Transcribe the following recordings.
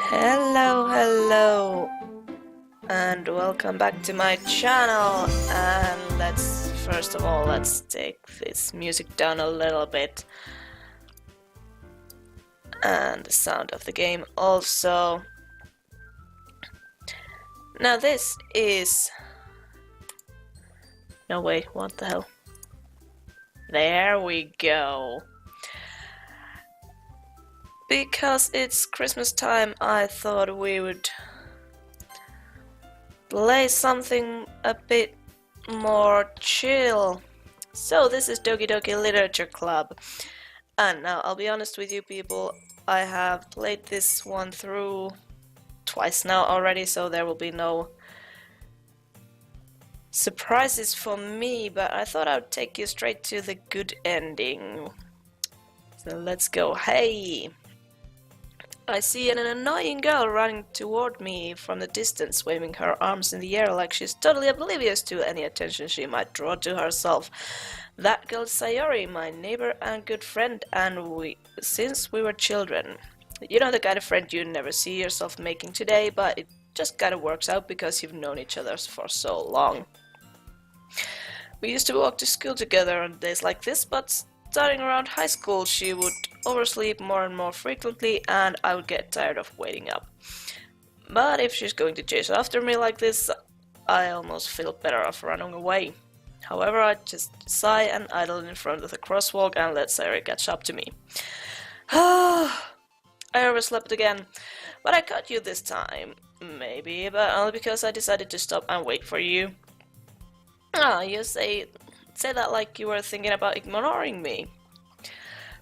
Hello, and welcome back to my channel. And first of all, let's take this music down a little bit. And the sound of the game also. Now this is... No, wait, what the hell? There we go. Because it's Christmas time, I thought we would play something a bit more chill. So this is Doki Doki Literature Club. And now I'll be honest with you people, I have played this one through twice now already, so there will be no surprises for me, but I thought I'd take you straight to the good ending. So let's go. Hey! I see an annoying girl running toward me from the distance, waving her arms in the air like she's totally oblivious to any attention she might draw to herself. That girl is Sayori, my neighbor and good friend, and since we were children. You know, the kind of friend you never see yourself making today, but it just kinda works out because you've known each other for so long. We used to walk to school together on days like this, but starting around high school she would oversleep more and more frequently, and I would get tired of waiting up. But if she's going to chase after me like this, I almost feel better off running away. However, I just sigh and idle in front of the crosswalk and let Sayori catch up to me. I overslept again, but I caught you this time. Maybe, but only because I decided to stop and wait for you. You say that like you were thinking about ignoring me.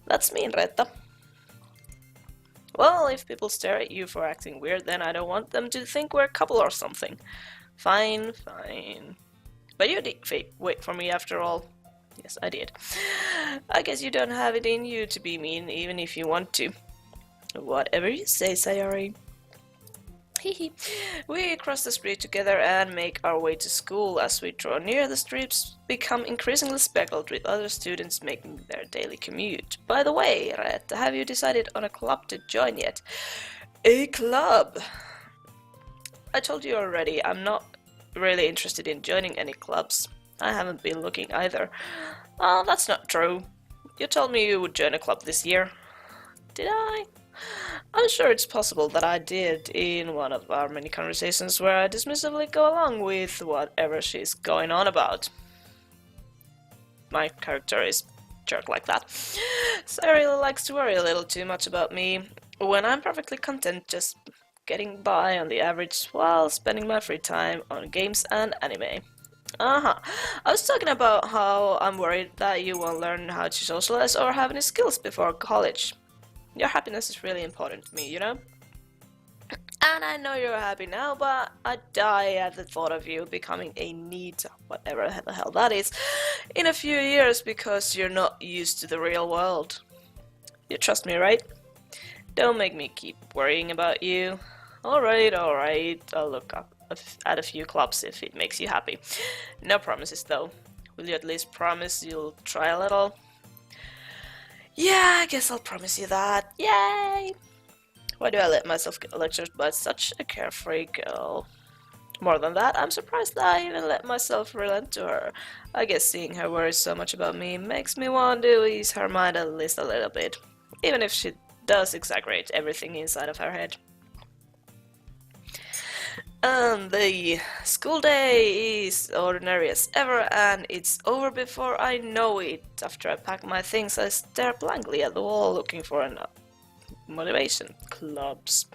That's mean, Reetta. Well, if people stare at you for acting weird, then I don't want them to think we're a couple or something. Fine. But you did wait for me after all. Yes, I did. I guess you don't have it in you to be mean, even if you want to. Whatever you say, Sayori. Hehe. We cross the street together and make our way to school. As we draw near, the streets become increasingly speckled with other students making their daily commute. By the way, Reetta, have you decided on a club to join yet? A club? I told you already, I'm not really interested in joining any clubs. I haven't been looking either. Oh, that's not true. You told me you would join a club this year. Did I? I'm sure it's possible that I did in one of our many conversations where I dismissively go along with whatever she's going on about. My character is jerk like that. Sayori likes to worry a little too much about me, when I'm perfectly content just getting by on the average while spending my free time on games and anime. I was talking about how I'm worried that you won't learn how to socialize or have any skills before college. Your happiness is really important to me, you know? And I know you're happy now, but I die at the thought of you becoming a NEET, whatever the hell that is, in a few years because you're not used to the real world. You trust me, right? Don't make me keep worrying about you. Alright, I'll look up at a few clubs if it makes you happy. No promises though. Will you at least promise you'll try a little? Yeah, I guess I'll promise you that. Yay! Why do I let myself get lectured by such a carefree girl? More than that, I'm surprised that I even let myself relent to her. I guess seeing her worry so much about me makes me want to ease her mind at least a little bit. Even if she does exaggerate everything inside of her head. And the school day is ordinary as ever, and it's over before I know it. After I pack my things, I stare blankly at the wall looking for an motivation. Clubs.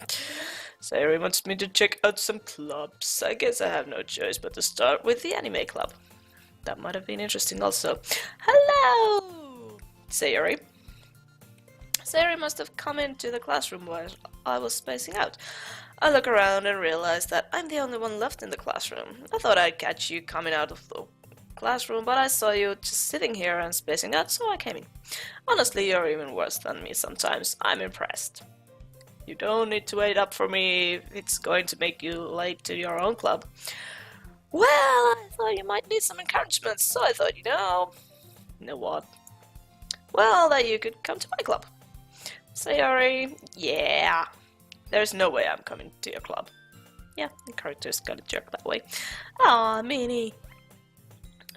Sayori wants me to check out some clubs. I guess I have no choice but to start with the anime club. That might have been interesting also. Hello, Sayori. Sayori must have come into the classroom while I was spacing out. I look around and realize that I'm the only one left in the classroom. I thought I'd catch you coming out of the classroom, but I saw you just sitting here and spacing out, so I came in. Honestly, you're even worse than me sometimes. I'm impressed. You don't need to wait up for me if it's going to make you late to your own club. Well, I thought you might need some encouragement, so I thought, you know what? Well, that you could come to my club. Sayori, yeah. There's no way I'm coming to your club. Yeah, the character's got a jerk that way. Aw, Minnie.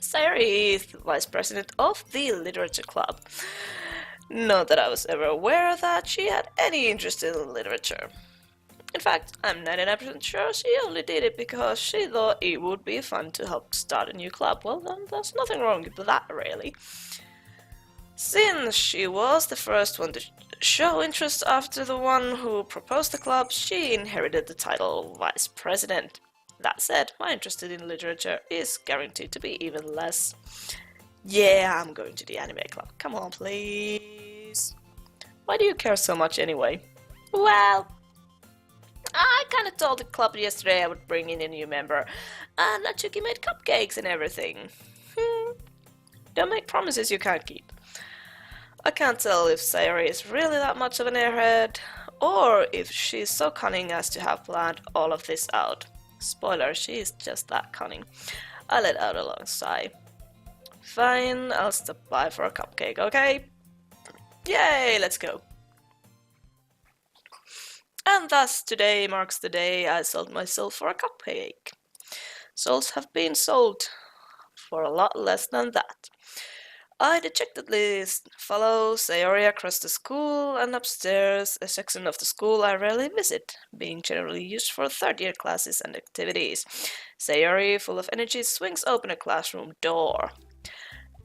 Sayori is the vice president of the Literature Club. Not that I was ever aware that she had any interest in literature. In fact, I'm 99% sure she only did it because she thought it would be fun to help start a new club. Well, then there's nothing wrong with that, really. Since she was the first one to show interest after the one who proposed the club, she inherited the title Vice President. That said, my interest in literature is guaranteed to be even less. Yeah, I'm going to the anime club. Come on, please. Why do you care so much anyway? Well, I kinda told the club yesterday I would bring in a new member, and Natsuki made cupcakes and everything. Don't make promises you can't keep. I can't tell if Sayori is really that much of an airhead, or if she's so cunning as to have planned all of this out. Spoiler, she is just that cunning. I let out a long sigh. Fine, I'll stop by for a cupcake, okay? Yay, let's go. And thus today marks the day I sold myself for a cupcake. Souls have been sold for a lot less than that. I dejectedly follow Sayori across the school and upstairs, a section of the school I rarely visit, being generally used for third-year classes and activities. Sayori, full of energy, swings open a classroom door.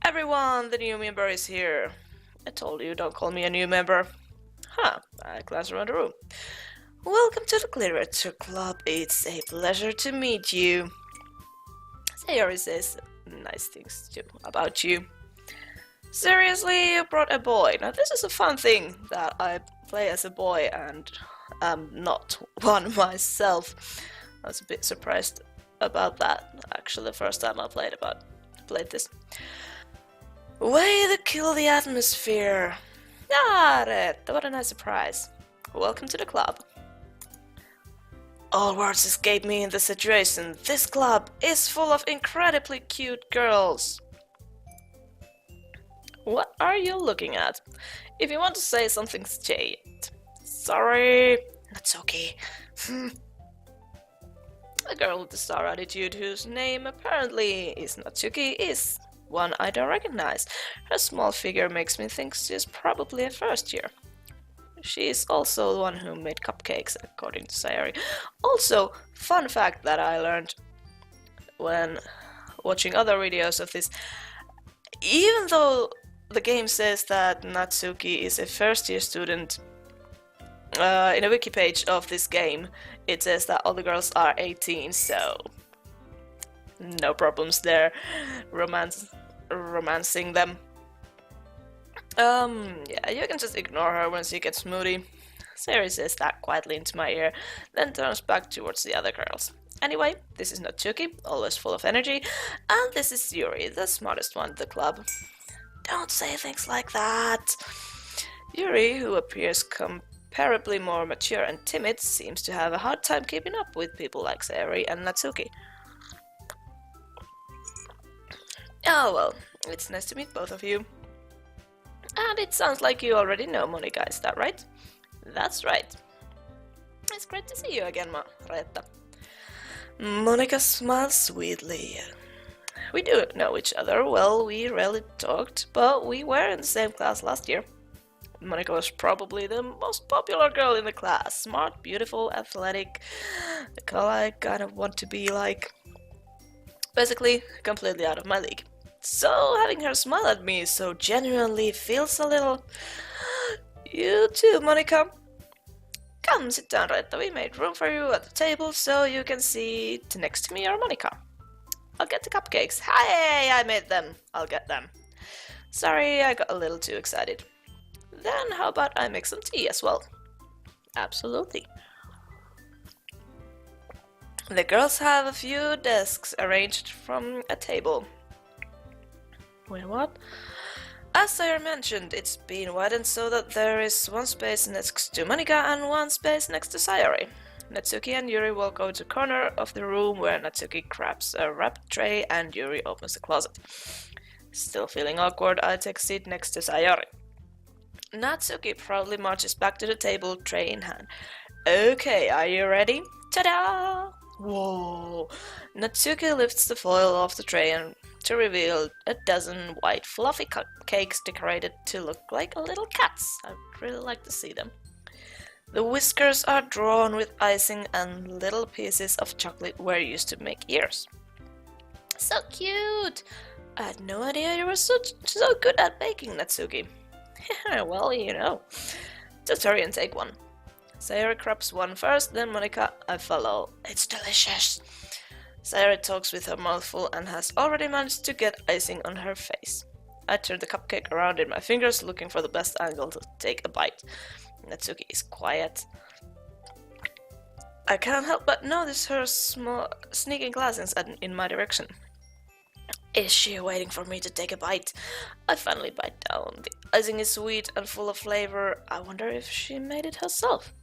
Everyone, the new member is here. I told you, don't call me a new member. I glance around the room. Welcome to the Literature Club. It's a pleasure to meet you. Sayori says nice things too about you. Seriously, you brought a boy. Now this is a fun thing that I play as a boy and am not one myself. I was a bit surprised about that. Actually, the first time I played this. Way to kill the atmosphere. Reetta, what a nice surprise. Welcome to the club. All words escape me in this situation. This club is full of incredibly cute girls. What are you looking at? If you want to say something, say it. Sorry. That's okay. A girl with the star attitude whose name apparently is Natsuki is one I don't recognize. Her small figure makes me think she's probably a first year. She is also the one who made cupcakes, according to Sayori. Also, fun fact that I learned when watching other videos of this, even though the game says that Natsuki is a first-year student, in a wiki page of this game, it says that all the girls are 18, so no problems there romancing them. Yeah, you can just ignore her when she gets moody. Sayori says that quietly into my ear, then turns back towards the other girls. Anyway, this is Natsuki, always full of energy, and this is Yuri, the smartest one at the club. Don't say things like that. Yuri, who appears comparably more mature and timid, seems to have a hard time keeping up with people like Sayori and Natsuki. Oh well, it's nice to meet both of you. And it sounds like you already know Monika, is that right? That's right. It's great to see you again, Reetta. Monika smiles sweetly. We do know each other well, we rarely talked, but we were in the same class last year. Monika was probably the most popular girl in the class. Smart, beautiful, athletic, the girl I kind of want to be like. Basically, completely out of my league. So having her smile at me so genuinely feels a little... You too, Monika. Come, sit down, Reetta. We made room for you at the table so you can sit next to me or Monika. I'll get the cupcakes. Hey, I made them. I'll get them. Sorry, I got a little too excited. Then how about I make some tea as well? Absolutely. The girls have a few desks arranged from a table. Wait, what? As I mentioned, it's been widened so that there is one space next to Monika and one space next to Sayori. Natsuki and Yuri walk over to the corner of the room where Natsuki grabs a wrap tray and Yuri opens the closet. Still feeling awkward, I take a seat next to Sayori. Natsuki proudly marches back to the table, tray in hand. Okay, are you ready? Ta-da! Whoa! Natsuki lifts the foil off the tray and to reveal a dozen white fluffy cupcakes decorated to look like little cats. I'd really like to see them. The whiskers are drawn with icing and little pieces of chocolate were used to make ears. So cute! I had no idea you were so good at baking, Natsuki. Well, you know. Tutorial take one. Sayori grabs one first, then Monica, I follow. It's delicious. Sayori talks with her mouth full and has already managed to get icing on her face. I turn the cupcake around in my fingers, looking for the best angle to take a bite. Natsuki is quiet. I can't help but notice her small, sneaking glances in my direction. Is she waiting for me to take a bite? I finally bite down. The icing is sweet and full of flavor. I wonder if she made it herself.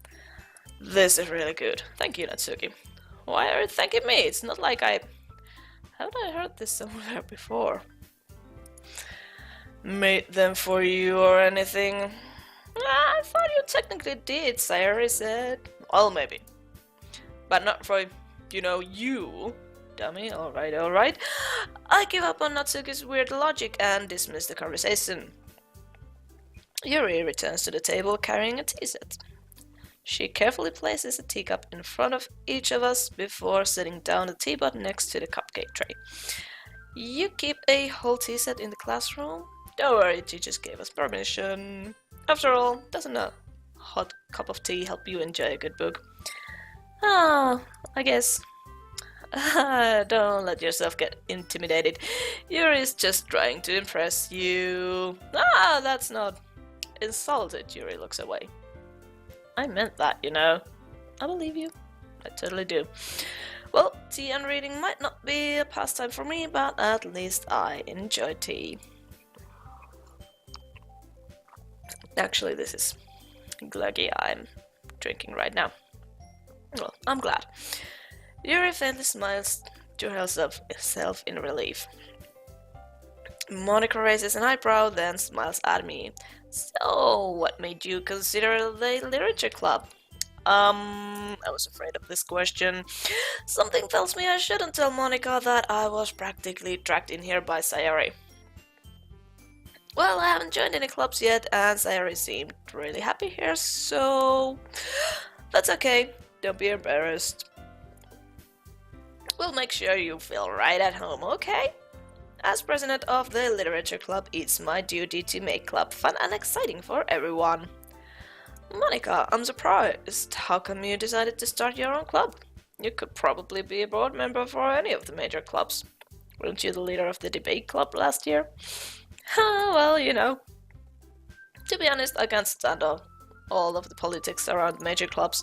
This is really good. Thank you, Natsuki. Why are you thanking me? It's not like I... Haven't I heard this somewhere before? Made them for you or anything? I thought you technically did, Sayori said. Well, maybe. But not for, you. Dummy, alright. I give up on Natsuki's weird logic and dismiss the conversation. Yuri returns to the table carrying a tea set. She carefully places a teacup in front of each of us before setting down the teapot next to the cupcake tray. You keep a whole tea set in the classroom? Don't worry, she just gave us permission. After all, doesn't a hot cup of tea help you enjoy a good book? I guess. Don't let yourself get intimidated. Yuri's just trying to impress you. That's not insulted. Yuri looks away. I meant that, I believe you. I totally do. Well, tea and reading might not be a pastime for me, but at least I enjoy tea. Actually, this is glöggi I'm drinking right now. Well, I'm glad. Yuri faintly smiles to herself in relief. Monica raises an eyebrow, then smiles at me. So, what made you consider the literature club? I was afraid of this question. Something tells me I shouldn't tell Monica that I was practically dragged in here by Sayori. Well, I haven't joined any clubs yet, and Sayori seemed really happy here, so... That's okay. Don't be embarrassed. We'll make sure you feel right at home, okay? As president of the Literature Club, it's my duty to make club fun and exciting for everyone. Monica, I'm surprised. How come you decided to start your own club? You could probably be a board member for any of the major clubs. Weren't you the leader of the debate club last year? Well, To be honest, I can't stand all of the politics around major clubs.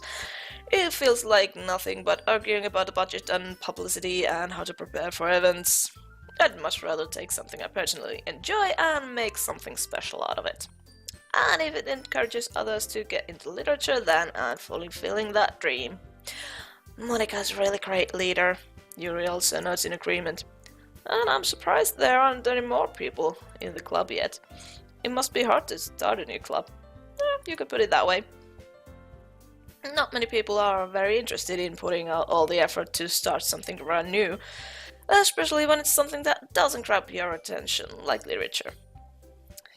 It feels like nothing but arguing about the budget and publicity and how to prepare for events. I'd much rather take something I personally enjoy and make something special out of it. And if it encourages others to get into literature, then I'm fully feeling that dream. Monica's a really great leader. Yuri also nods in agreement. And I'm surprised there aren't any more people in the club yet. It must be hard to start a new club. You could put it that way. Not many people are very interested in putting out all the effort to start something brand new, especially when it's something that doesn't grab your attention, like literature.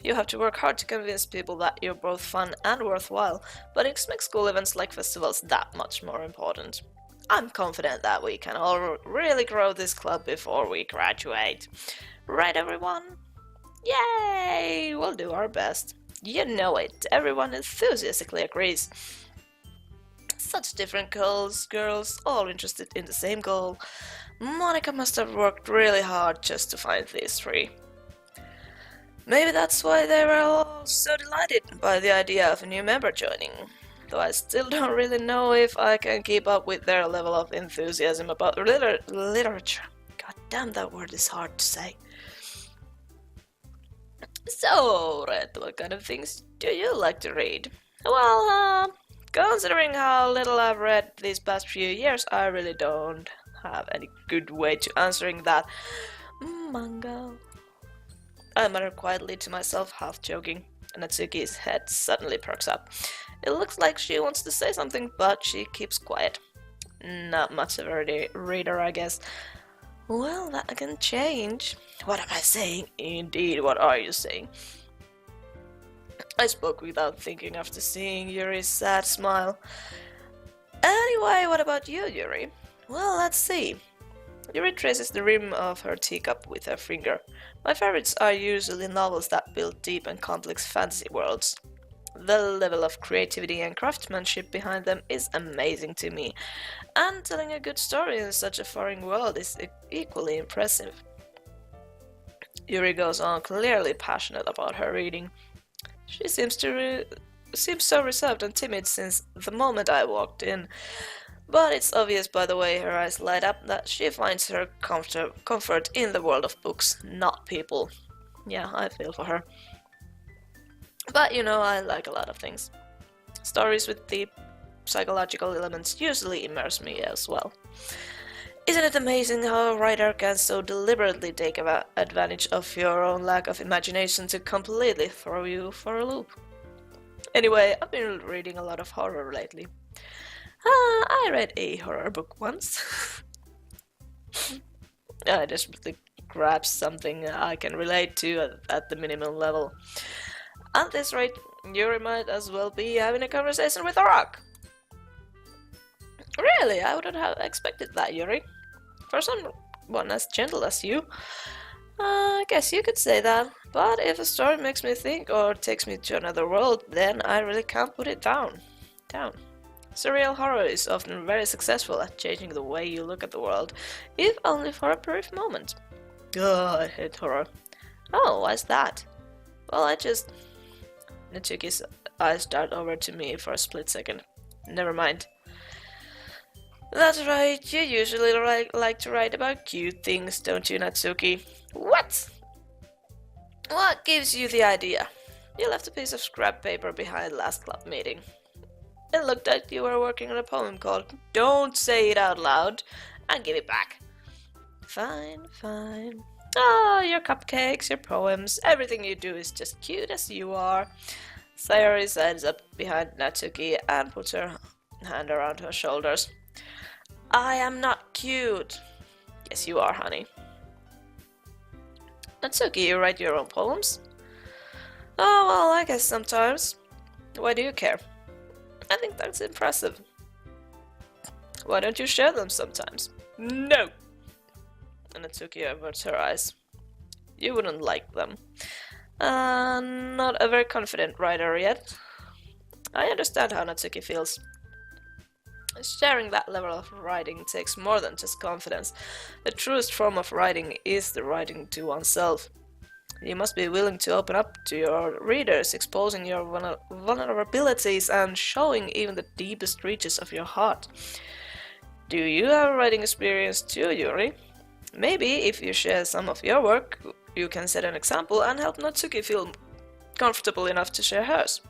You have to work hard to convince people that you're both fun and worthwhile, but it makes school events like festivals that much more important. I'm confident that we can all really grow this club before we graduate. Right, everyone? Yay! We'll do our best. You know it, everyone enthusiastically agrees. Such different girls, all interested in the same goal. Monica must have worked really hard just to find these three. Maybe that's why they were all so delighted by the idea of a new member joining. Though I still don't really know if I can keep up with their level of enthusiasm about literature. God damn, that word is hard to say. So, Red, what kind of things do you like to read? Well, considering how little I've read these past few years, I really don't have any good way to answering that. Manga. I muttered quietly to myself, half joking. Natsuki's head suddenly perks up. It looks like she wants to say something, but she keeps quiet. Not much of a reader, I guess. Well, that can change. What am I saying? Indeed, what are you saying? I spoke without thinking after seeing Yuri's sad smile. Anyway, what about you, Yuri? Well, let's see. Yuri traces the rim of her teacup with her finger. My favorites are usually novels that build deep and complex fantasy worlds. The level of creativity and craftsmanship behind them is amazing to me, and telling a good story in such a foreign world is equally impressive. Yuri goes on, clearly passionate about her reading. She seems so reserved and timid since the moment I walked in, but it's obvious by the way her eyes light up that she finds her comfort in the world of books, not people. Yeah, I feel for her. But you know, I like a lot of things. Stories with deep psychological elements usually immerse me as well. Isn't it amazing how a writer can so deliberately take advantage of your own lack of imagination to completely throw you for a loop? Anyway, I've been reading a lot of horror lately. I read a horror book once. I desperately grabbed something I can relate to at the minimum level. At this rate, Yuri might as well be having a conversation with a rock. Really, I wouldn't have expected that, Yuri. For someone as gentle as you, I guess you could say that. But if a story makes me think or takes me to another world, then I really can't put it down. Surreal horror is often very successful at changing the way you look at the world, if only for a brief moment. I hate horror. Oh, why's that? Well, Natsuki's eyes dart over to me for a split second. Never mind. That's right, you usually like to write about cute things, don't you, Natsuki? What? What gives you the idea? You left a piece of scrap paper behind last club meeting. It looked like you were working on a poem called Don't Say It Out Loud, and give it back. Fine. Oh, your cupcakes, your poems, everything you do is just cute as you are. Sayori stands up behind Natsuki and puts her hand around her shoulders. I am not cute. Yes, you are, honey. Natsuki, you write your own poems? Oh, well, I guess sometimes. Why do you care? I think that's impressive. Why don't you share them sometimes? No! And Natsuki averts her eyes. You wouldn't like them. Not a very confident writer yet. I understand how Natsuki feels. Sharing that level of writing takes more than just confidence. The truest form of writing is the writing to oneself. You must be willing to open up to your readers, exposing your vulnerabilities and showing even the deepest reaches of your heart. Do you have a writing experience too, Yuri? Maybe if you share some of your work, you can set an example and help Natsuki feel comfortable enough to share hers.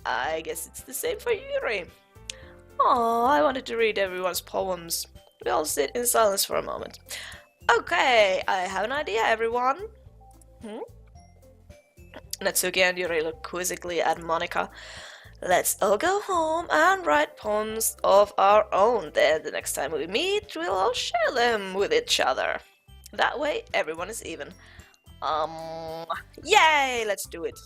I guess it's the same for Yuri. Oh, I wanted to read everyone's poems. We all sit in silence for a moment. Okay, I have an idea, everyone. Natsuki and Yuri look quizzically at Monika. Let's all go home and write poems of our own. Then the next time we meet, we'll all share them with each other. That way, everyone is even. Yay! Let's do it.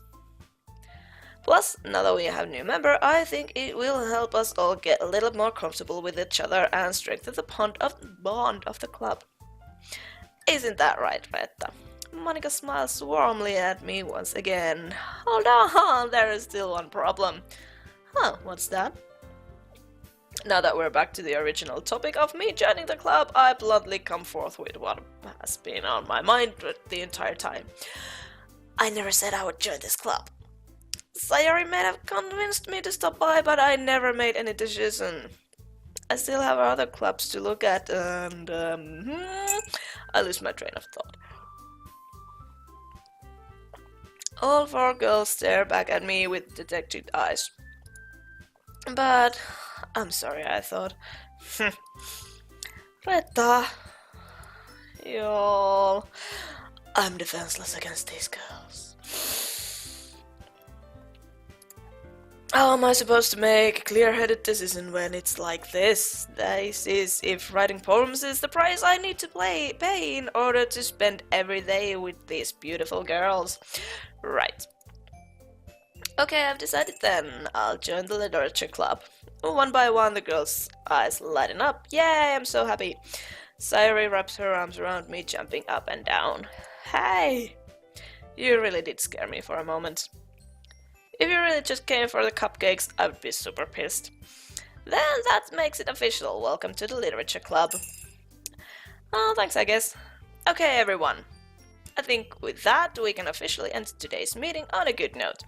Plus, now that we have a new member, I think it will help us all get a little more comfortable with each other and strengthen the bond of the club. Isn't that right, Reetta? Monika smiles warmly at me once again. Hold on, there is still one problem. What's that? Now that we're back to the original topic of me joining the club, I bluntly come forth with what has been on my mind the entire time. I never said I would join this club. Sayori may have convinced me to stop by, but I never made any decision. I still have other clubs to look at, and I lose my train of thought. All four girls stare back at me with detected eyes. But I'm sorry, I thought. Reetta, y'all, I'm defenseless against these girls. How am I supposed to make a clear-headed decision when it's like this? This is if writing poems is the price I need to pay in order to spend every day with these beautiful girls. Right. Okay, I've decided then. I'll join the literature club. One by one, the girls' eyes lighten up. Yay, I'm so happy. Sayori wraps her arms around me, jumping up and down. Hey! You really did scare me for a moment. If you really just came for the cupcakes, I would be super pissed. Then that makes it official. Welcome to the literature club. Oh, thanks, I guess. Okay, everyone. I think with that, we can officially end today's meeting on a good note.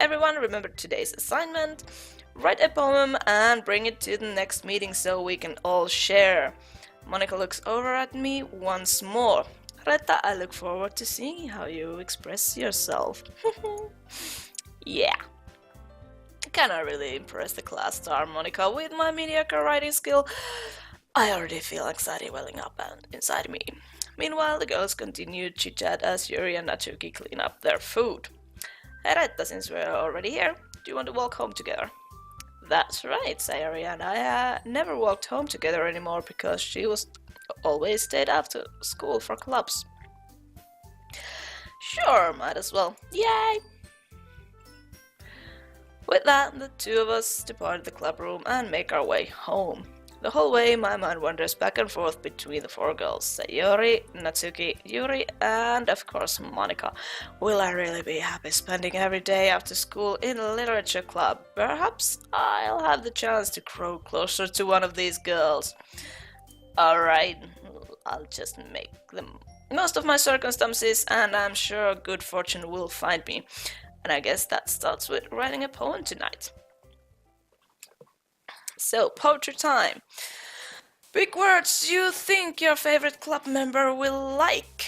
Everyone, remember today's assignment. Write a poem and bring it to the next meeting so we can all share. Monica looks over at me once more. Reetta, I look forward to seeing how you express yourself. Yeah. Cannot really impress the class star Monica with my mediocre writing skill. I already feel anxiety welling up inside me. Meanwhile, the girls continue chit-chat as Yuri and Natsuki clean up their food. Hey Reetta, since we're already here, do you want to walk home together? That's right, Sayori and I never walked home together anymore because she always stayed after school for clubs. Sure, might as well. Yay! With that, the two of us depart the club room and make our way home. The whole way, my mind wanders back and forth between the four girls, Sayori, Natsuki, Yuri, and of course Monica. Will I really be happy spending every day after school in a literature club? Perhaps I'll have the chance to grow closer to one of these girls. Alright, I'll just make the most of my circumstances, and I'm sure good fortune will find me. And I guess that starts with writing a poem tonight. So, poetry time. Big words you think your favorite club member will like.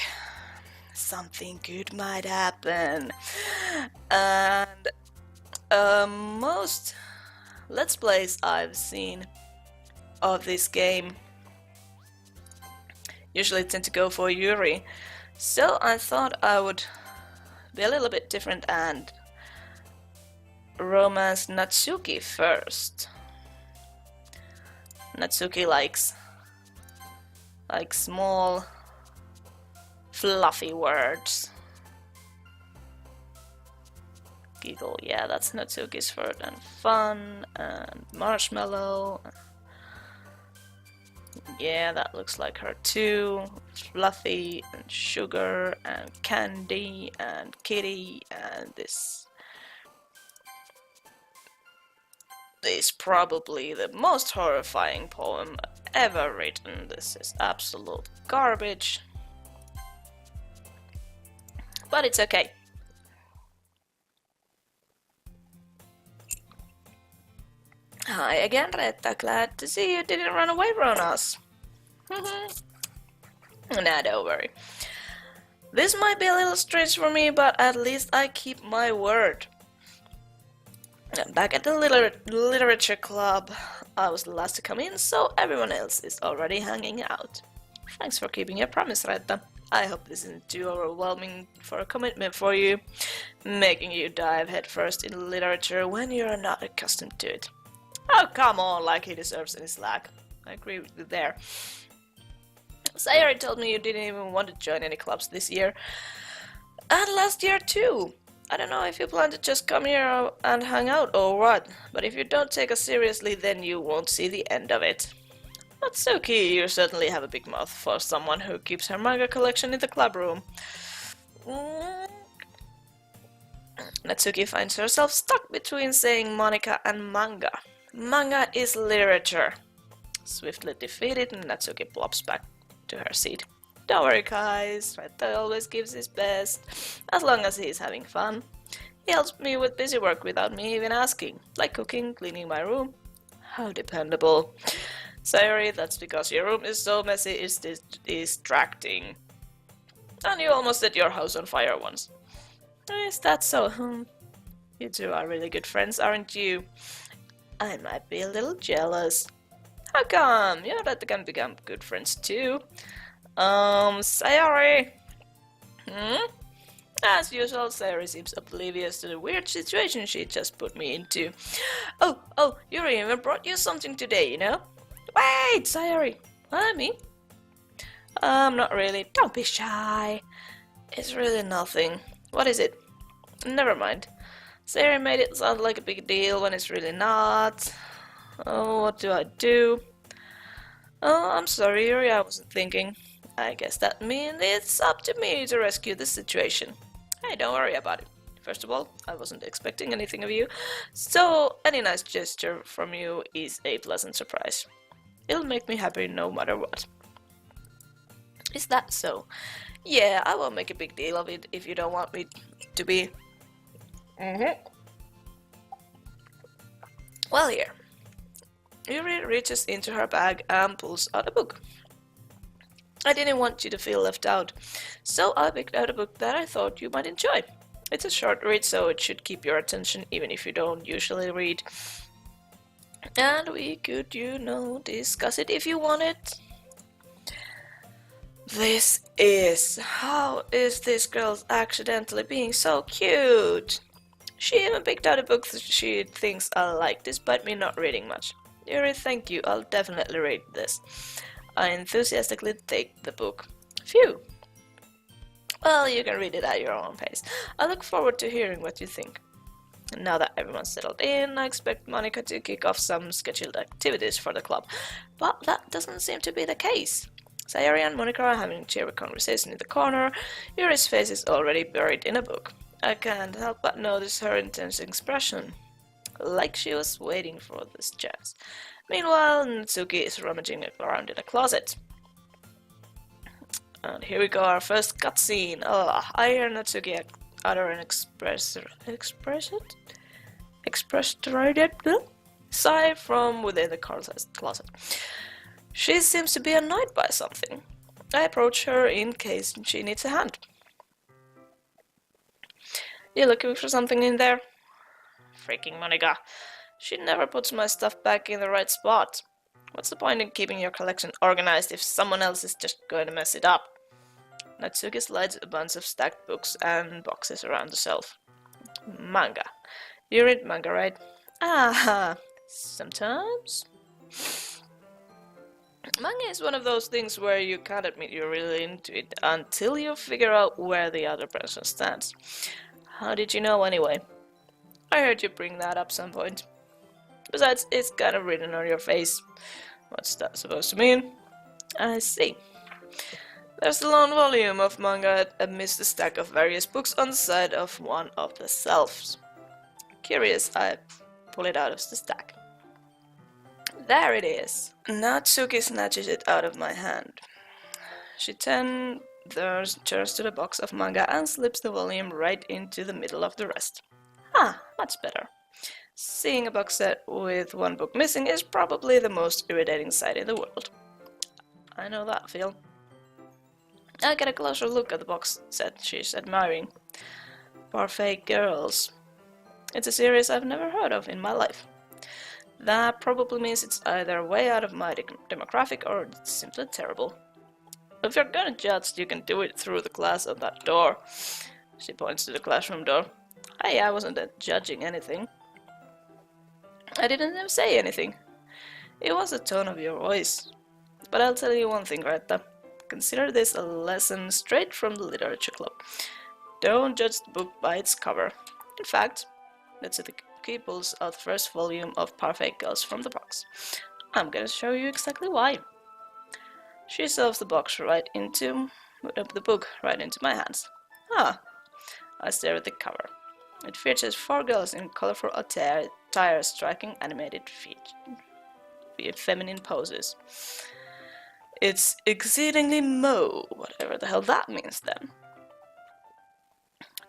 Something good might happen. And most Let's Plays I've seen of this game usually tend to go for Yuri. So I thought I would be a little bit different and romance Natsuki first. Natsuki likes small, fluffy words. Giggle, yeah, that's Natsuki's word. And fun, and marshmallow. Yeah, that looks like her too. Fluffy, and sugar, and candy, and kitty, and this is probably the most horrifying poem ever written. This is absolute garbage. But it's okay. Hi again, Reetta. Glad to see you didn't run away from us. Nah, don't worry. This might be a little strange for me, but at least I keep my word. Back at the literature club, I was the last to come in, so everyone else is already hanging out. Thanks for keeping your promise, Reetta. I hope this isn't too overwhelming for a commitment for you, making you dive headfirst in literature when you're not accustomed to it. Oh, come on, like he deserves any slack. I agree with you there. Sayori told me you didn't even want to join any clubs this year. And last year too. I don't know if you plan to just come here and hang out or what, but if you don't take us seriously, then you won't see the end of it. Natsuki, you certainly have a big mouth for someone who keeps her manga collection in the club room. Natsuki finds herself stuck between saying Monica and manga. Manga is literature. Swiftly defeated, Natsuki plops back to her seat. Don't worry, guys. Reetta always gives his best, as long as he's having fun. He helps me with busy work without me even asking, like cooking, cleaning my room. How dependable. Sayori, that's because your room is so messy, it's distracting. And you almost set your house on fire once. Is that so? You two are really good friends, aren't you? I might be a little jealous. How come? You and Reetta can become good friends too. Sayori. As usual, Sayori seems oblivious to the weird situation she just put me into. Oh, Yuri even brought you something today, you know? Wait, Sayori. Me? Not really. Don't be shy. It's really nothing. What is it? Never mind. Sayori made it sound like a big deal when it's really not. Oh, what do I do? Oh, I'm sorry, Yuri, I wasn't thinking. I guess that means it's up to me to rescue this situation. Hey, don't worry about it. First of all, I wasn't expecting anything of you, so any nice gesture from you is a pleasant surprise. It'll make me happy no matter what. Is that so? Yeah, I won't make a big deal of it if you don't want me to be. Well, here. Yuri reaches into her bag and pulls out a book. I didn't want you to feel left out, so I picked out a book that I thought you might enjoy. It's a short read, so it should keep your attention even if you don't usually read. And we could, discuss it if you wanted. How is this girl accidentally being so cute? She even picked out a book that she thinks I'll like, despite me not reading much. Yuri, thank you, I'll definitely read this. I enthusiastically take the book. Phew. Well, you can read it at your own pace. I look forward to hearing what you think. Now that everyone's settled in, I expect Monica to kick off some scheduled activities for the club, but that doesn't seem to be the case. Sayori and Monica are having a cheery conversation in the corner. Yuri's face is already buried in a book. I can't help but notice her intense expression, like she was waiting for this chance. Meanwhile, Natsuki is rummaging around in a closet. And here we go, our first cutscene. I hear Natsuki utter an expressed sigh from within the closet. She seems to be annoyed by something. I approach her in case she needs a hand. You looking for something in there? Freaking Monica. She never puts my stuff back in the right spot. What's the point in keeping your collection organized if someone else is just going to mess it up? Natsuki slides a bunch of stacked books and boxes around the shelf. Manga. You read manga, right? Sometimes. Manga is one of those things where you can't admit you're really into it until you figure out where the other person stands. How did you know anyway? I heard you bring that up some point. Besides, it's kind of written on your face. What's that supposed to mean? I see. There's a lone volume of manga amidst a stack of various books on the side of one of the shelves. Curious, I pull it out of the stack. There it is. Natsuki snatches it out of my hand. She turns to the box of manga and slips the volume right into the middle of the rest. Much better. Seeing a box set with one book missing is probably the most irritating sight in the world. I know that feel. I get a closer look at the box set she's admiring. Parfait Girls. It's a series I've never heard of in my life. That probably means it's either way out of my demographic or it's simply terrible. If you're gonna judge, you can do it through the glass of that door. She points to the classroom door. Hey, I wasn't judging anything. I didn't even say anything. It was the tone of your voice. But I'll tell you one thing, Reetta. Consider this a lesson straight from the Literature Club. Don't judge the book by its cover. In fact, Natsuki pulls out the first volume of Parfait Girls from the box. I'm gonna show you exactly why. She shoves the book right into my hands. I stare at the cover. It features 4 girls in colorful attire striking animated feminine poses. It's exceedingly whatever the hell that means then.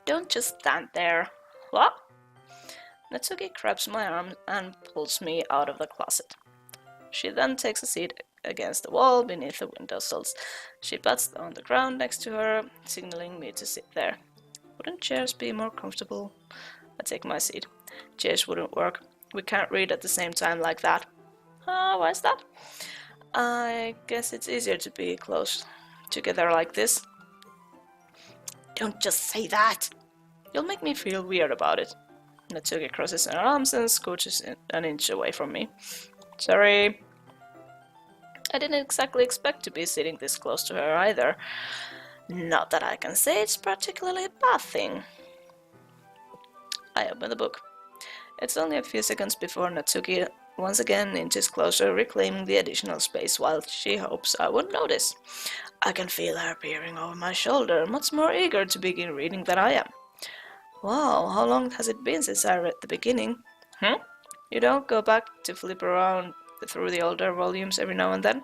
Don't just stand there. What? Natsuki grabs my arm and pulls me out of the closet. She then takes a seat against the wall beneath the windowsills. She pats on the ground next to her, signaling me to sit there. Wouldn't chairs be more comfortable? I take my seat. Chairs wouldn't work. We can't read at the same time like that. Why is that? I guess it's easier to be close together like this. Don't just say that! You'll make me feel weird about it. Natsuki crosses her arms and scooches an inch away from me. Sorry. I didn't exactly expect to be sitting this close to her either. Not that I can say it's particularly a bad thing. I open the book. It's only a few seconds before Natsuki once again inches closer, reclaiming the additional space while she hopes I won't notice. I can feel her peering over my shoulder, much more eager to begin reading than I am. Wow, how long has it been since I read the beginning? You don't go back to flip around through the older volumes every now and then?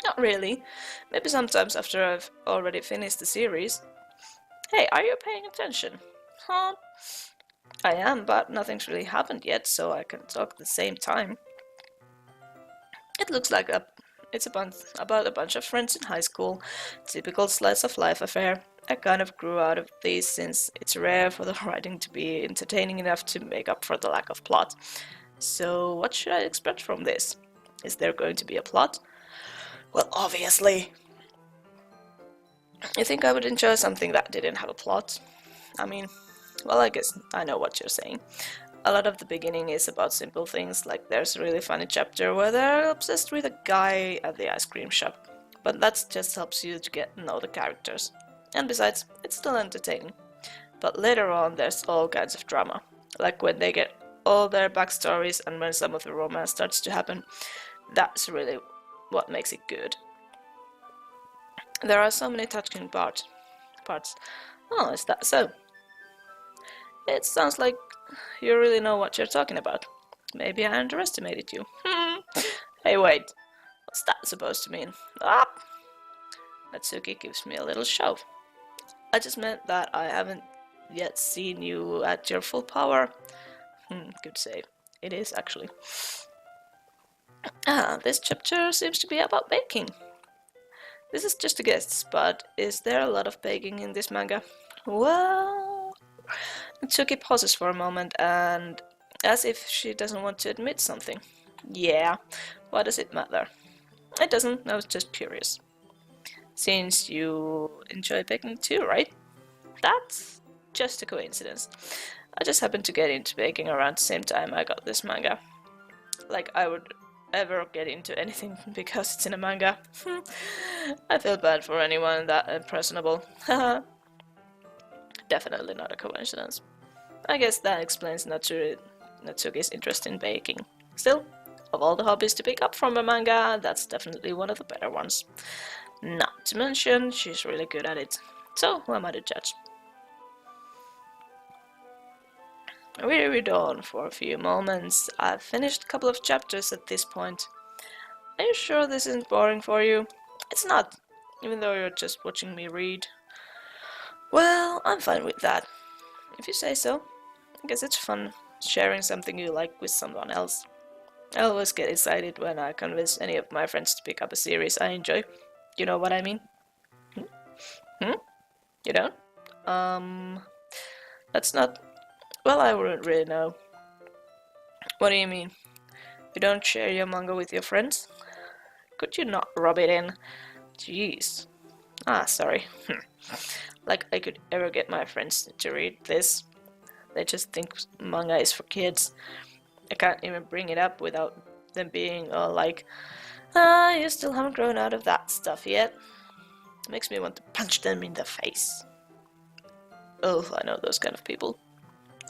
Not really. Maybe sometimes after I've already finished the series. Hey, are you paying attention? Huh? I am, but nothing's really happened yet, so I can talk at the same time. It looks like it's about a bunch of friends in high school. Typical slice of life affair. I kind of grew out of these since it's rare for the writing to be entertaining enough to make up for the lack of plot. So what should I expect from this? Is there going to be a plot? Well, obviously. You think I would enjoy something that didn't have a plot? I mean, well, I guess I know what you're saying. A lot of the beginning is about simple things, like there's a really funny chapter where they're obsessed with a guy at the ice cream shop. But that just helps you to get to know the characters. And besides, it's still entertaining. But later on there's all kinds of drama. Like when they get all their backstories and when some of the romance starts to happen. That's really what makes it good. There are so many touching parts. Oh, is that so? It sounds like you really know what you're talking about. Maybe I underestimated you. Hey, wait. What's that supposed to mean? Ah! Natsuki gives me a little shove. I just meant that I haven't yet seen you at your full power. Good save. It is, actually. This chapter seems to be about baking. This is just a guess, but is there a lot of baking in this manga? Well... Natsuki pauses for a moment and as if she doesn't want to admit something. Yeah, why does it matter? It doesn't, I was just curious. Since you enjoy baking too, right? That's just a coincidence. I just happened to get into baking around the same time I got this manga. Like I would ever get into anything because it's in a manga. I feel bad for anyone that impressionable. Definitely not a coincidence. I guess that explains Natsuki's interest in baking. Still, of all the hobbies to pick up from a manga, that's definitely one of the better ones. Not to mention, she's really good at it. So, who am I to judge? We read on for a few moments. I've finished a couple of chapters at this point. Are you sure this isn't boring for you? It's not, even though you're just watching me read. Well, I'm fine with that. If you say so. I guess it's fun sharing something you like with someone else. I always get excited when I convince any of my friends to pick up a series I enjoy. You know what I mean? You don't? That's not... Well, I wouldn't really know. What do you mean? You don't share your manga with your friends? Could you not rub it in? Jeez. Sorry. Like I could ever get my friends to read this. They just think manga is for kids. I can't even bring it up without them being all like, you still haven't grown out of that stuff yet. It makes me want to punch them in the face. Oh, I know those kind of people.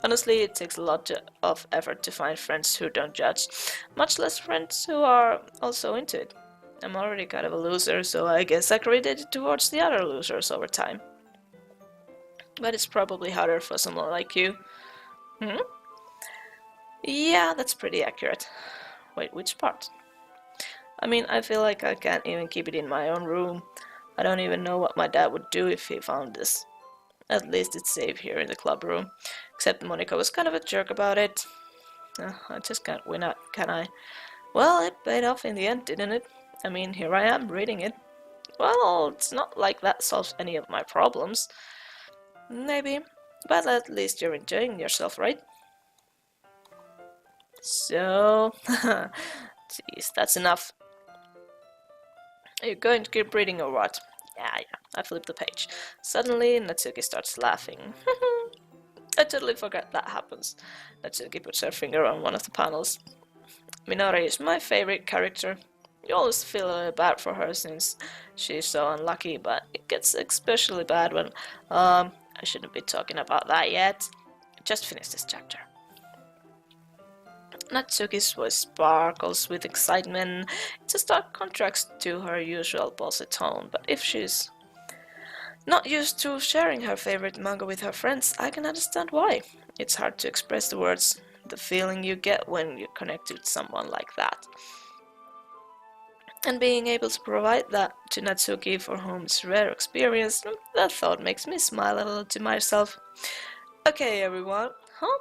Honestly, it takes a lot of effort to find friends who don't judge, much less friends who are also into it. I'm already kind of a loser, so I guess I gravitated towards the other losers over time. But it's probably harder for someone like you. Yeah, that's pretty accurate. Wait, which part? I mean, I feel like I can't even keep it in my own room. I don't even know what my dad would do if he found this. At least it's safe here in the club room. Except Monica was kind of a jerk about it. I just can't win out, can I? Well, it paid off in the end, didn't it? I mean, here I am, reading it. Well, it's not like that solves any of my problems. Maybe, but at least you're enjoying yourself, right? So... Jeez, that's enough. Are you going to keep reading or what? Yeah, I flip the page. Suddenly, Natsuki starts laughing. I totally forgot that happens. Natsuki puts her finger on one of the panels. Minori is my favorite character. You always feel bad for her since she's so unlucky, but it gets especially bad when... I shouldn't be talking about that yet. Just finish this chapter. Natsuki's voice sparkles with excitement. It's a stark contrast to her usual bossy tone, but if she's not used to sharing her favorite manga with her friends, I can understand why. It's hard to express the words, the feeling you get when you connect with someone like that. And being able to provide that to Natsuki, for whom it's a rare experience, that thought makes me smile a little to myself. Okay, everyone. Huh?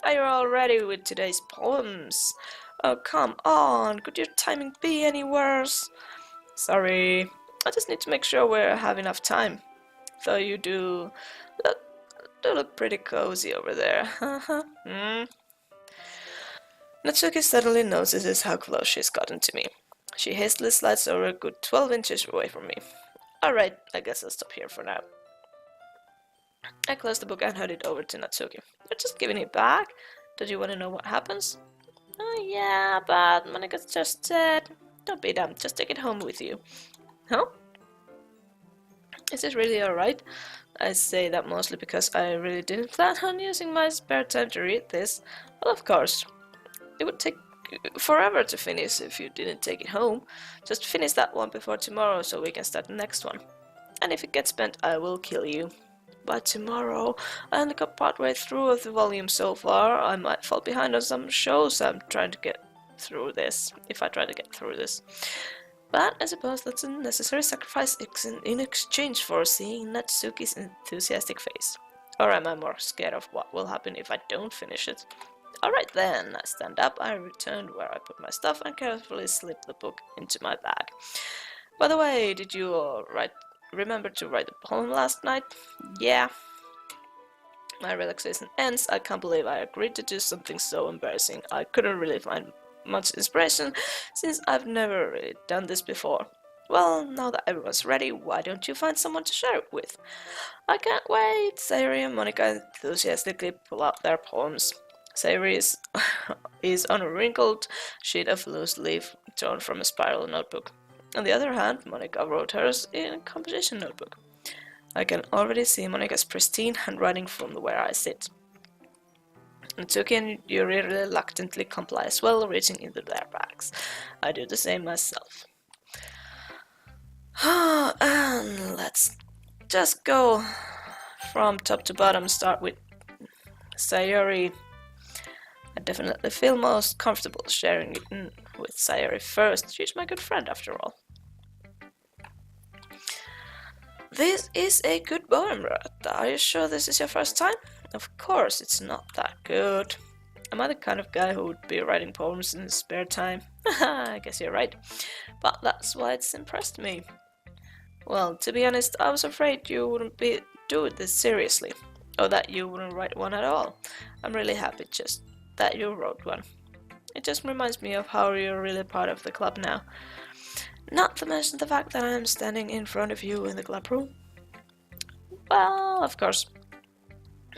Are you all ready with today's poems? Oh, come on. Could your timing be any worse? Sorry. I just need to make sure we have enough time. Though you do look pretty cozy over there. Natsuki suddenly notices how close she's gotten to me. She hastily slides over a good 12 inches away from me. Alright, I guess I'll stop here for now. I close the book and hand it over to Natsuki. You're just giving it back? Don't you want to know what happens? Oh yeah, but Monika's just dead. Don't be dumb, just take it home with you. Huh? Is it really alright? I say that mostly because I really didn't plan on using my spare time to read this. Well, of course. It would take forever to finish if you didn't take it home. Just finish that one before tomorrow so we can start the next one. And if it gets spent, I will kill you. By tomorrow, I only got partway through of the volume so far. I might fall behind on some shows I'm trying to get through this, if I try to get through this. But I suppose that's a necessary sacrifice in exchange for seeing Natsuki's enthusiastic face. Or am I more scared of what will happen if I don't finish it? Alright then, I stand up, I return where I put my stuff and carefully slip the book into my bag. By the way, did you remember to write the poem last night? Yeah. My relaxation ends. I can't believe I agreed to do something so embarrassing. I couldn't really find much inspiration since I've never really done this before. Well, now that everyone's ready, why don't you find someone to share it with? I can't wait! Sayori and Monika enthusiastically pull out their poems. Sayori is on a wrinkled sheet of loose leaf torn from a spiral notebook. On the other hand, Monika wrote hers in a composition notebook. I can already see Monika's pristine handwriting from where I sit. Natsuki and Yuri reluctantly comply as well, reaching into their bags. I do the same myself. And let's just go from top to bottom, start with Sayori. I definitely feel most comfortable sharing it with Sayori first. She's my good friend after all. This is a good poem, Reetta. Are you sure this is your first time? Of course, it's not that good. Am I the kind of guy who would be writing poems in his spare time? Haha, I guess you're right. But that's why it's impressed me. Well, to be honest, I was afraid you wouldn't do this seriously, or that you wouldn't write one at all. I'm really happy just that you wrote one. It just reminds me of how you're really part of the club now. Not to mention the fact that I am standing in front of you in the club room. Well, of course,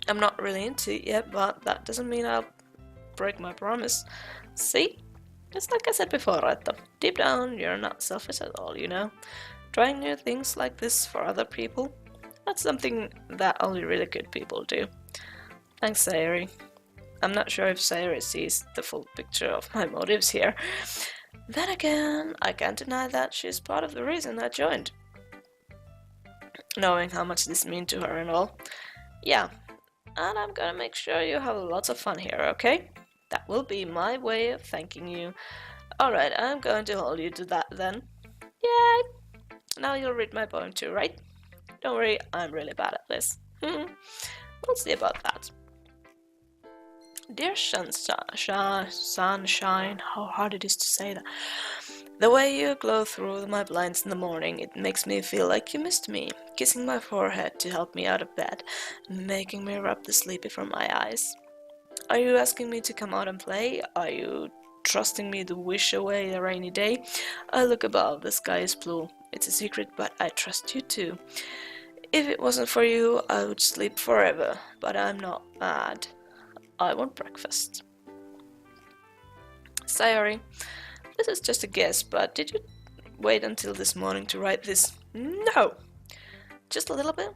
I'm not really into it yet, but that doesn't mean I'll break my promise. See? It's like I said before, Reetta. Deep down, you're not selfish at all, you know? Trying new things like this for other people, that's something that only really good people do. Thanks, Sayori. I'm not sure if Sayori sees the full picture of my motives here. Then again, I can't deny that she's part of the reason I joined. Knowing how much this means to her and all. Yeah, and I'm gonna make sure you have lots of fun here, okay? That will be my way of thanking you. Alright, I'm going to hold you to that then. Yay! Now you'll read my poem too, right? Don't worry, I'm really bad at this. We'll see about that. Dear sunshine, how hard it is to say that. The way you glow through my blinds in the morning, it makes me feel like you missed me, kissing my forehead to help me out of bed, making me rub the sleepy from my eyes. Are you asking me to come out and play? Are you trusting me to wish away a rainy day? I look above, the sky is blue, It's a secret, but I trust you too. If it wasn't for you, I would sleep forever, but I'm not mad. I want breakfast. Sayori, this is just a guess, but did you wait until this morning to write this? No! Just a little bit?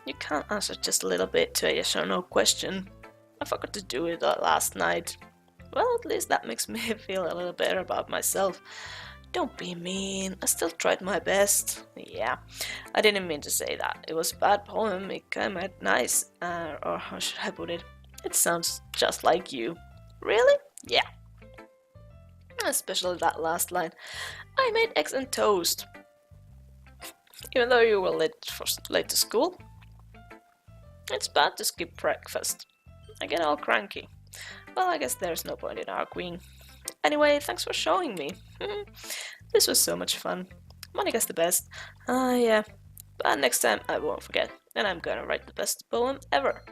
You can't answer just a little bit to a yes or no question. I forgot to do it last night. Well, at least that makes me feel a little better about myself. Don't be mean, I still tried my best. Yeah, I didn't mean to say that. It was a bad poem, it came out nice, or how should I put it? It sounds just like you. Really? Yeah. Especially that last line. I made eggs and toast. Even though you were late to school. It's bad to skip breakfast. I get all cranky. Well, I guess there's no point in arguing. Anyway, thanks for showing me. This was so much fun. Monica's the best. Yeah. But next time I won't forget, and I'm gonna write the best poem ever.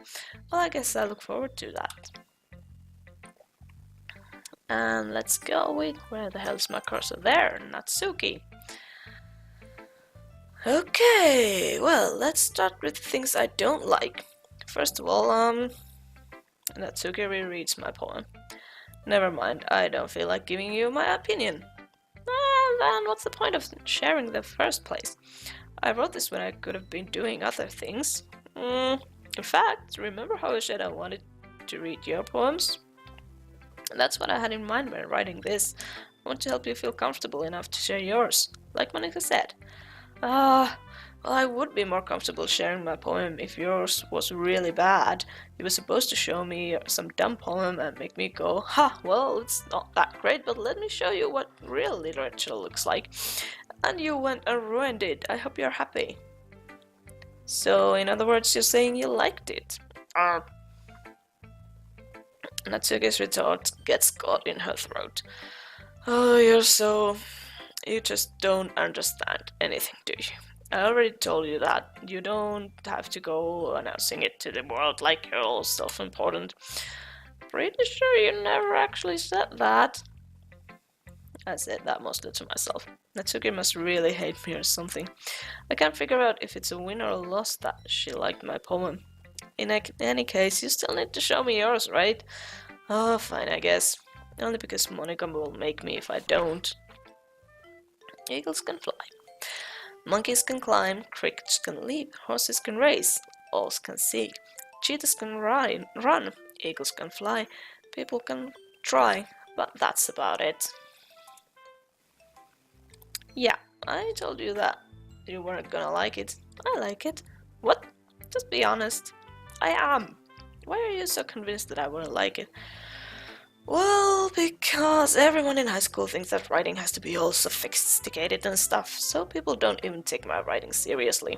Well, I guess I look forward to that. And let's go with where the hell's my cursor? There, Natsuki. Okay, well, let's start with things I don't like. First of all, Natsuki rereads my poem. Never mind, I don't feel like giving you my opinion. Then what's the point of sharing in the first place? I wrote this when I could have been doing other things. In fact, remember how I said I wanted to read your poems? And that's what I had in mind when writing this. I want to help you feel comfortable enough to share yours, like Monica said. Well, I would be more comfortable sharing my poem if yours was really bad. You were supposed to show me some dumb poem and make me go, ha, well, it's not that great, but let me show you what real literature looks like. And you went and ruined it. I hope you're happy. So, in other words, you're saying you liked it. Natsuki's retort gets caught in her throat. Oh, you just don't understand anything, do you? I already told you that. You don't have to go announcing it to the world like you're all self-important. Pretty sure you never actually said that. I said that mostly to myself. Natsuki must really hate me or something. I can't figure out if it's a win or a loss that she liked my poem. In any case, you still need to show me yours, right? Oh, fine, I guess. Only because Monica will make me if I don't. Eagles can fly. Monkeys can climb, crickets can leap, horses can race, owls can see, cheetahs can run, eagles can fly, people can try, but that's about it. Yeah, I told you that you weren't gonna like it. I like it. What? Just be honest. I am. Why are you so convinced that I wouldn't like it? Well, because everyone in high school thinks that writing has to be all sophisticated and stuff, so people don't even take my writing seriously.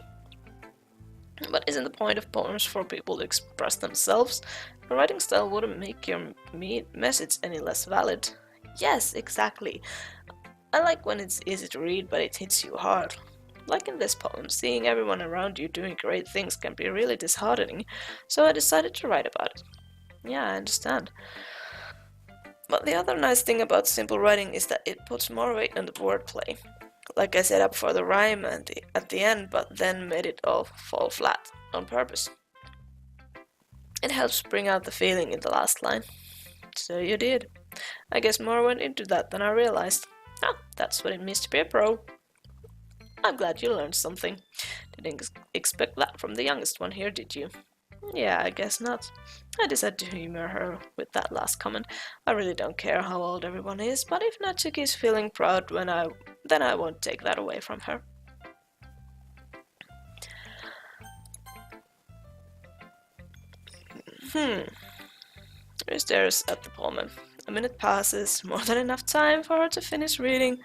But isn't the point of poems for people to express themselves? Your writing style wouldn't make your message any less valid. Yes, exactly. I like when it's easy to read, but it hits you hard. Like in this poem, seeing everyone around you doing great things can be really disheartening, so I decided to write about it. Yeah, I understand. But the other nice thing about simple writing is that it puts more weight on the wordplay. Like I set up for the rhyme at the end, but then made it all fall flat on purpose. It helps bring out the feeling in the last line. So you did. I guess more went into that than I realized. That's what it means to be a pro. I'm glad you learned something. Didn't expect that from the youngest one here, did you? Yeah, I guess not. I decided to humor her with that last comment. I really don't care how old everyone is, but if Natsuki is feeling proud then I won't take that away from her. She stares at the poem. A minute passes, more than enough time for her to finish reading.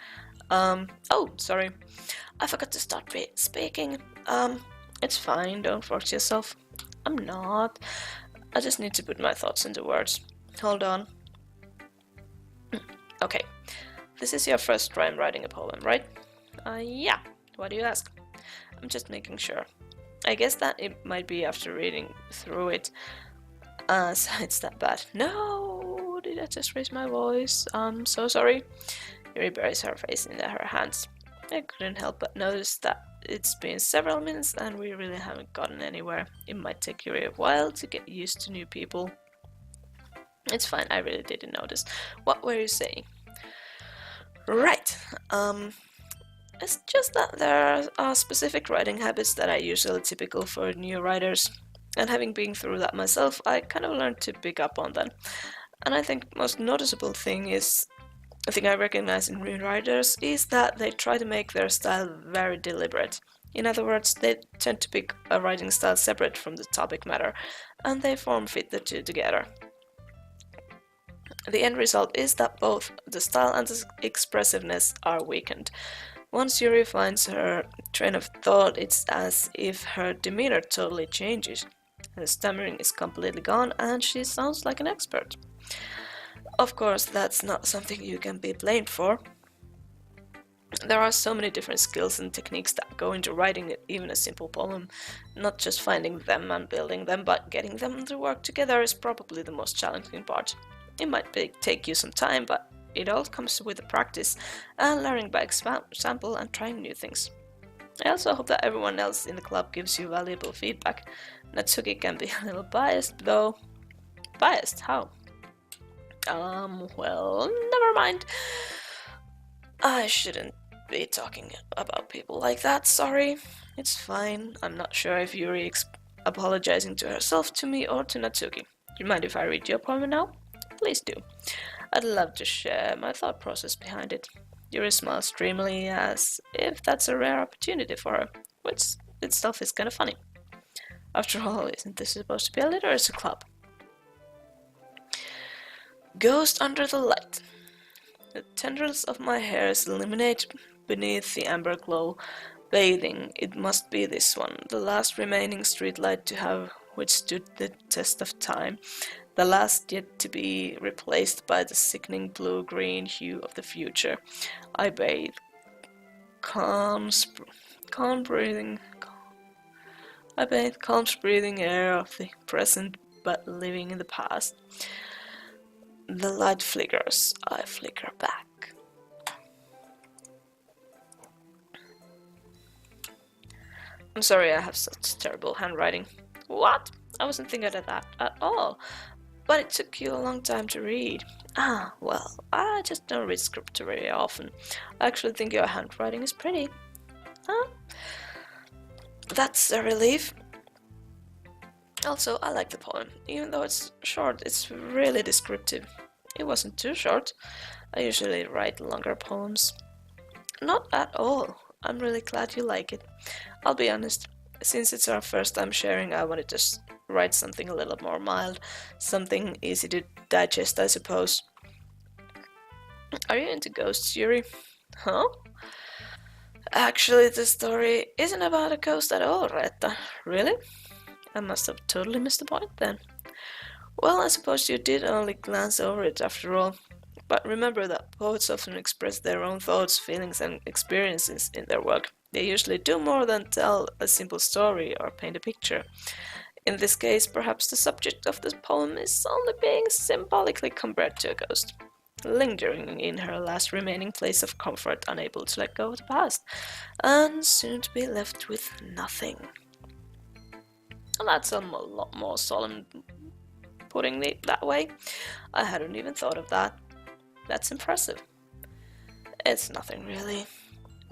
Oh, sorry. I forgot to start speaking. It's fine, don't force yourself. I'm not. I just need to put my thoughts into words. Hold on. Okay. This is your first time writing a poem, right? Yeah. Why do you ask? I'm just making sure. I guess that it might be after reading through it. So it's that bad. No! Did I just raise my voice? I'm so sorry. Yuri buries her face in her hands. I couldn't help but notice that it's been several minutes and we really haven't gotten anywhere. It might take you a while to get used to new people. It's fine, I really didn't notice. What were you saying? Right. It's just that there are specific writing habits that are usually typical for new writers. And having been through that myself, I kind of learned to pick up on them. And I think most noticeable thing is, a thing I recognize in new writers is that they try to make their style very deliberate. In other words, they tend to pick a writing style separate from the topic matter, and they form fit the two together. The end result is that both the style and the expressiveness are weakened. Once Yuri finds her train of thought, it's as if her demeanor totally changes. Her stammering is completely gone and she sounds like an expert. Of course, that's not something you can be blamed for. There are so many different skills and techniques that go into writing even a simple poem. Not just finding them and building them, but getting them to work together is probably the most challenging part. It might take you some time, but it all comes with the practice and learning by example and trying new things. I also hope that everyone else in the club gives you valuable feedback. Natsuki can be a little biased, though. Biased? How? Well, never mind. I shouldn't be talking about people like that, sorry. It's fine. I'm not sure if Yuri apologizing to herself, to me, or to Natsuki. Do you mind if I read your poem now? Please do. I'd love to share my thought process behind it. Yuri smiles dreamily as if that's a rare opportunity for her, which itself is kind of funny. After all, isn't this supposed to be a literature club? Ghost under the light. The tendrils of my hairs illuminate beneath the amber glow, bathing. It must be this one, the last remaining streetlight to have withstood the test of time, the last yet to be replaced by the sickening blue-green hue of the future. I bathe, calm breathing air of the present, but living in the past. The light flickers, I flicker back. I'm sorry I have such terrible handwriting. What? I wasn't thinking of that at all. But it took you a long time to read. Ah, well, I just don't read scripture very often. I actually think your handwriting is pretty. Huh? That's a relief. Also, I like the poem. Even though it's short, it's really descriptive. It wasn't too short. I usually write longer poems. Not at all. I'm really glad you like it. I'll be honest, since it's our first time sharing, I wanted to write something a little more mild, something easy to digest, I suppose. Are you into ghosts, Yuri? Huh? Actually, the story isn't about a ghost at all, Reetta. Really? I must have totally missed the point then. Well, I suppose you did only glance over it after all. But remember that poets often express their own thoughts, feelings, and experiences in their work. They usually do more than tell a simple story or paint a picture. In this case, perhaps the subject of this poem is only being symbolically compared to a ghost, lingering in her last remaining place of comfort, unable to let go of the past, and soon to be left with nothing. And that's a lot more solemn putting it that way. I hadn't even thought of that. That's impressive. It's nothing really.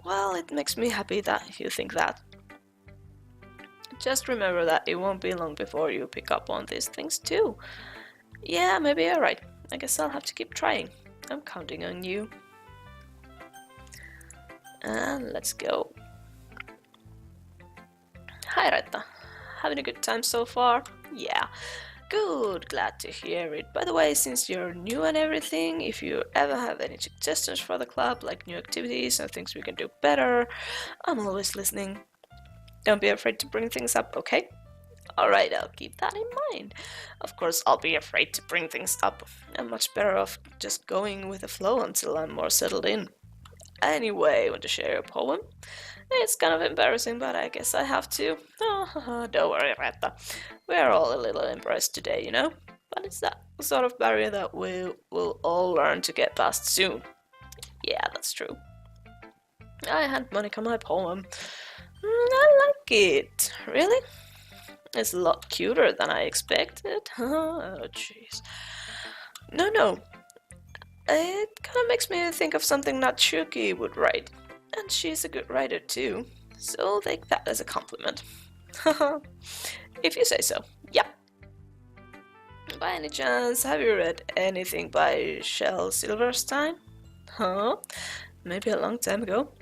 Well, it makes me happy that you think that. Just remember that it won't be long before you pick up on these things too. Yeah, maybe you're right. I guess I'll have to keep trying. I'm counting on you. And let's go. Hi, Reetta. Having a good time so far? Yeah. Good, glad to hear it. By the way, since you're new and everything, if you ever have any suggestions for the club, like new activities and things we can do better, I'm always listening. Don't be afraid to bring things up, okay? Alright, I'll keep that in mind. Of course, I'll be afraid to bring things up. I'm much better off just going with the flow until I'm more settled in. Anyway, want to share a poem? It's kind of embarrassing, but I guess I have to. Oh, don't worry, Reetta. We're all a little embarrassed today, you know? But it's that sort of barrier that we will all learn to get past soon. Yeah, that's true. I hand Monica my poem. I like it. Really? It's a lot cuter than I expected. Oh, jeez. No. It kind of makes me think of something Natsuki would write. And she's a good writer too. So take that as a compliment. If you say so. Yeah. By any chance, have you read anything by Shel Silverstein? Huh? Maybe a long time ago.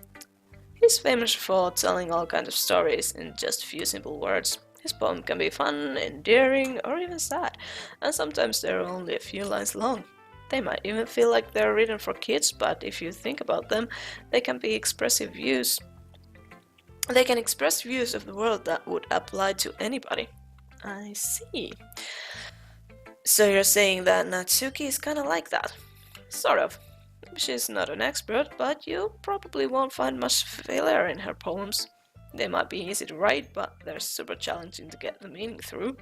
He's famous for telling all kinds of stories in just a few simple words. His poem can be fun, endearing, or even sad, and sometimes they're only a few lines long. They might even feel like they're written for kids, but if you think about them, they can express views of the world that would apply to anybody. I see. So you're saying that Natsuki is kinda like that? Sort of. She's not an expert, but you probably won't find much filler in her poems. They might be easy to write, but they're super challenging to get the meaning through.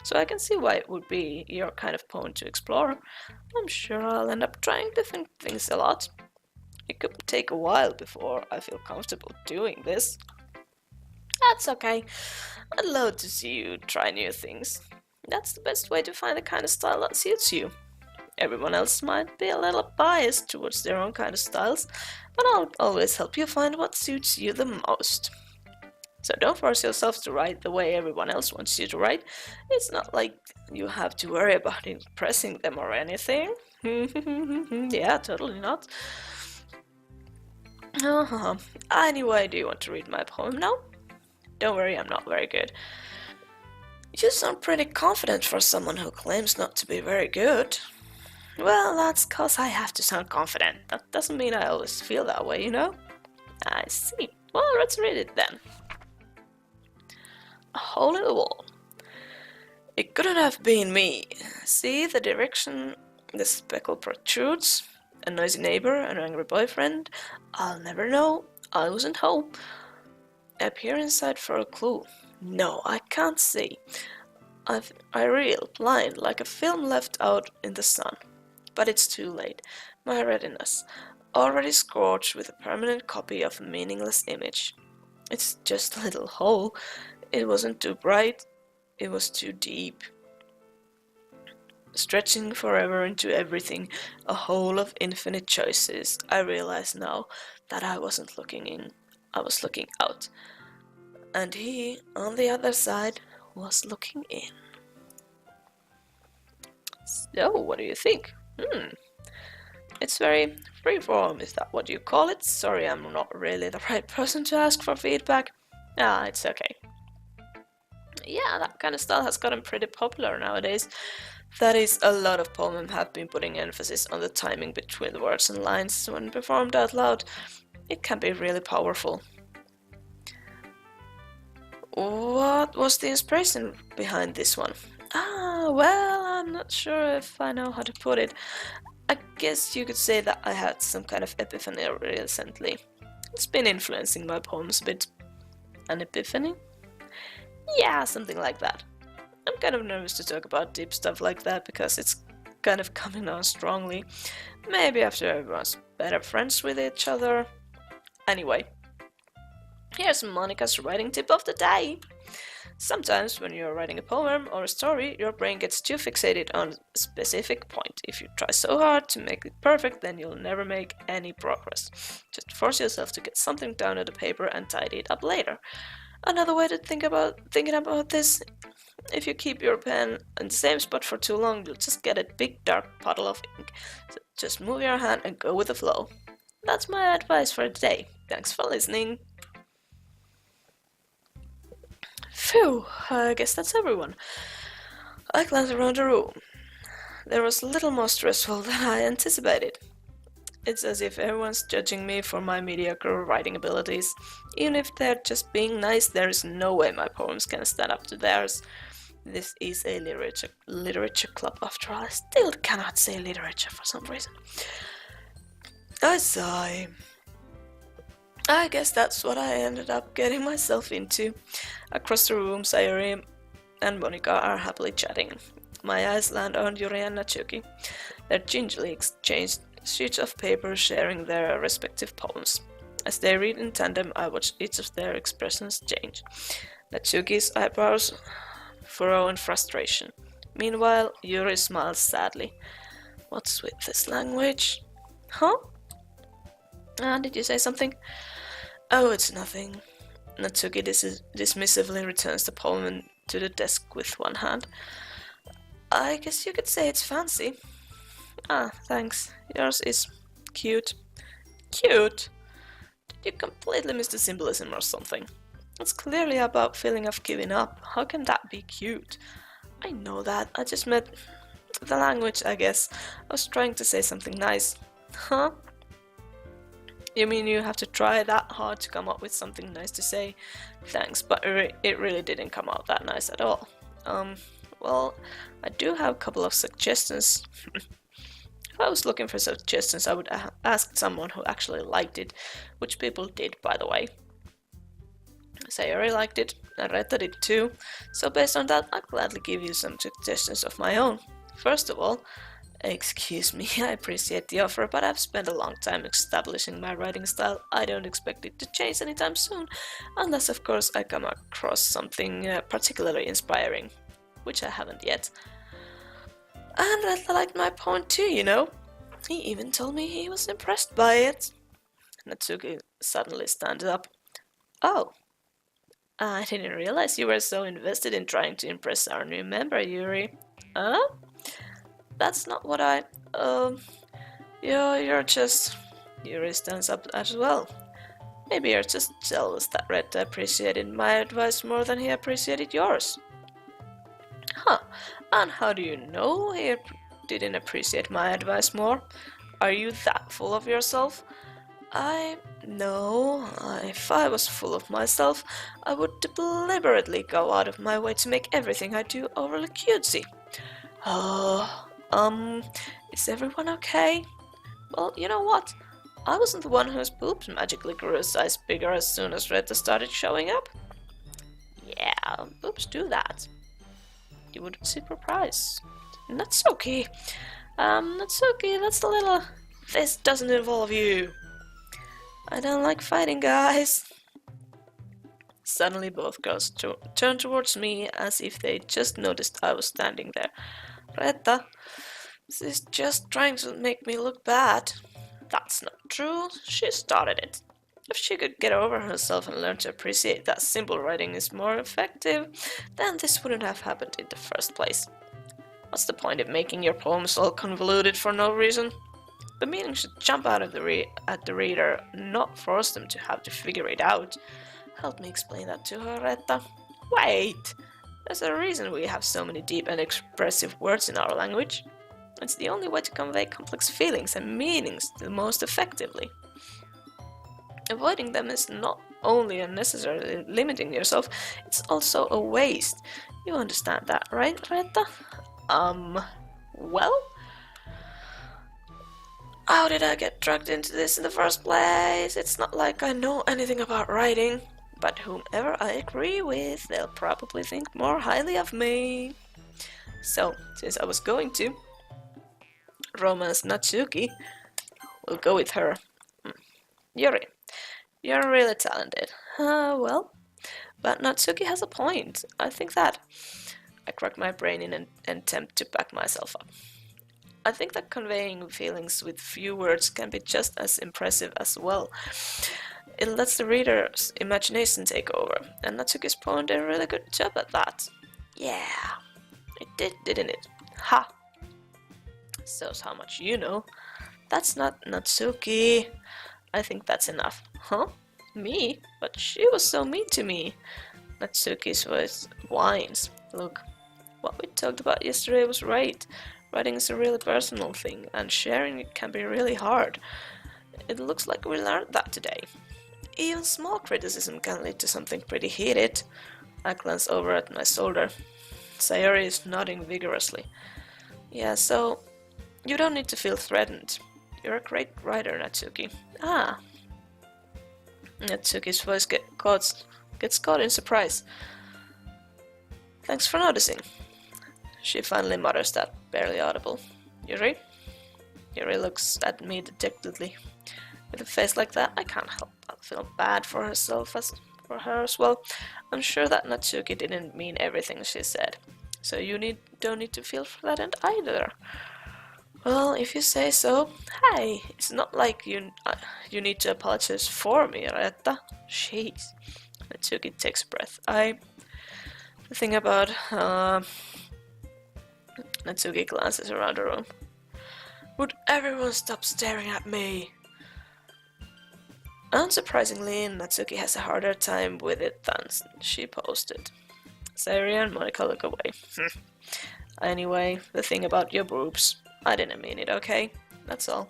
So I can see why it would be your kind of poem to explore. I'm sure I'll end up trying different things a lot. It could take a while before I feel comfortable doing this. That's okay. I'd love to see you try new things. That's the best way to find the kind of style that suits you. Everyone else might be a little biased towards their own kind of styles, but I'll always help you find what suits you the most. So don't force yourself to write the way everyone else wants you to write. It's not like you have to worry about impressing them or anything. Yeah, totally not. Anyway, do you want to read my poem now? Don't worry, I'm not very good. You sound pretty confident for someone who claims not to be very good. Well, that's cause I have to sound confident. That doesn't mean I always feel that way, you know? I see. Well, let's read it then. A hole in the wall. It couldn't have been me. See the direction the speckle protrudes? A noisy neighbor, an angry boyfriend? I'll never know. I wasn't home. I peer inside for a clue. No, I can't see. I reel, blind, like a film left out in the sun. But it's too late. My retinas, already scorched with a permanent copy of a meaningless image. It's just a little hole. It wasn't too bright. It was too deep. Stretching forever into everything, a hole of infinite choices. I realize now that I wasn't looking in. I was looking out. And he, on the other side, was looking in. So, what do you think? It's very freeform, is that what you call it? Sorry, I'm not really the right person to ask for feedback. It's okay. Yeah, that kind of style has gotten pretty popular nowadays. That is, a lot of poems have been putting emphasis on the timing between the words and lines when performed out loud. It can be really powerful. What was the inspiration behind this one? Well, I'm not sure if I know how to put it. I guess you could say that I had some kind of epiphany recently. It's been influencing my poems a bit. An epiphany? Yeah, something like that. I'm kind of nervous to talk about deep stuff like that because it's kind of coming on strongly. Maybe after everyone's better friends with each other. Anyway, here's Monica's writing tip of the day. Sometimes when you're writing a poem or a story, your brain gets too fixated on a specific point. If you try so hard to make it perfect, then you'll never make any progress. Just force yourself to get something down on the paper and tidy it up later. Another way to thinking about this, if you keep your pen in the same spot for too long, you'll just get a big dark puddle of ink. So just move your hand and go with the flow. That's my advice for today. Thanks for listening. Phew, I guess that's everyone. I glanced around the room. There was a little more stressful than I anticipated. It's as if everyone's judging me for my mediocre writing abilities. Even if they're just being nice, there is no way my poems can stand up to theirs. This is a literature club after all. I still cannot say literature for some reason. I sigh. I guess that's what I ended up getting myself into. Across the room, Sayuri and Monica are happily chatting. My eyes land on Yuri and Natsuki. They gingerly exchanged sheets of paper sharing their respective poems. As they read in tandem, I watch each of their expressions change. Natsuki's eyebrows furrow in frustration. Meanwhile, Yuri smiles sadly. What's with this language? Huh? Did you say something? Oh, it's nothing. Natsuki dismissively returns the poem to the desk with one hand. I guess you could say it's fancy. Ah, thanks. Yours is cute. Cute? Did you completely miss the symbolism or something? It's clearly about feeling of giving up. How can that be cute? I know that. I just meant the language, I guess. I was trying to say something nice. Huh? You mean you have to try that hard to come up with something nice to say? Thanks, but it really didn't come out that nice at all. Well, I do have a couple of suggestions. If I was looking for suggestions, I would ask someone who actually liked it, which people did, by the way. Sayori liked it, and ReettaJ did too, so based on that, I'll gladly give you some suggestions of my own. First of all, excuse me, I appreciate the offer, but I've spent a long time establishing my writing style. I don't expect it to change anytime soon, unless of course I come across something particularly inspiring, which I haven't yet. And ReettaJ liked my poem too, you know. He even told me he was impressed by it. Natsuki suddenly stands up. Oh, I didn't realize you were so invested in trying to impress our new member, Yuri. Huh? That's not what I... You're just... Yuri stands up as well. Maybe you're just jealous that ReettaJ appreciated my advice more than he appreciated yours. Huh, and how do you know he didn't appreciate my advice more? Are you that full of yourself? No, if I was full of myself, I would deliberately go out of my way to make everything I do overly cutesy. Oh, is everyone okay? Well, you know what? I wasn't the one whose boobs magically grew a size bigger as soon as ReettaJ started showing up. Yeah, boobs do that. You would be surprised. Natsuki! Natsuki, that's a little... This doesn't involve you! I don't like fighting, guys! Suddenly both girls turned towards me as if they just noticed I was standing there. ReettaJ, she's just trying to make me look bad. That's not true. She started it. If she could get over herself and learn to appreciate that simple writing is more effective, then this wouldn't have happened in the first place. What's the point of making your poems all convoluted for no reason? The meaning should jump out at the reader, not force them to have to figure it out. Help me explain that to her, ReettaJ. Wait! There's a reason we have so many deep and expressive words in our language. It's the only way to convey complex feelings and meanings the most effectively. Avoiding them is not only unnecessarily limiting yourself, it's also a waste. You understand that, right, ReettaJ? Well? How did I get dragged into this in the first place? It's not like I know anything about writing, but whomever I agree with, they'll probably think more highly of me. So, since I was going to romance Natsuki, we'll go with her. Yuri, you're really talented. Well, but Natsuki has a point. I think that... I crack my brain in an attempt to back myself up. I think that conveying feelings with few words can be just as impressive as well. It lets the reader's imagination take over, and Natsuki's poem did a really good job at that. Yeah, it did, didn't it? Ha! Shows how much you know. That's not Natsuki. I think that's enough. Huh? Me? But she was so mean to me. Natsuki's voice whines. Look, what we talked about yesterday was right. Writing is a really personal thing, and sharing it can be really hard. It looks like we learned that today. Even small criticism can lead to something pretty heated. I glance over at my shoulder. Sayori is nodding vigorously. Yeah, so you don't need to feel threatened. You're a great writer, Natsuki. Ah. Natsuki's voice gets caught in surprise. Thanks for noticing. She finally mutters that, barely audible. Yuri? Yuri looks at me dejectedly. With a face like that, I can't help but feel bad for herself as for her as well. I'm sure that Natsuki didn't mean everything she said, so you don't need to feel threatened either. Well, if you say so. Hey, it's not like you need to apologize for me, Reetta. Jeez. Natsuki takes a breath. The thing about Natsuki glances around the room. Would everyone stop staring at me? Unsurprisingly, Natsuki has a harder time with it than she posted. Sayori and Monika look away. Anyway, the thing about your boobs. I didn't mean it, okay? That's all.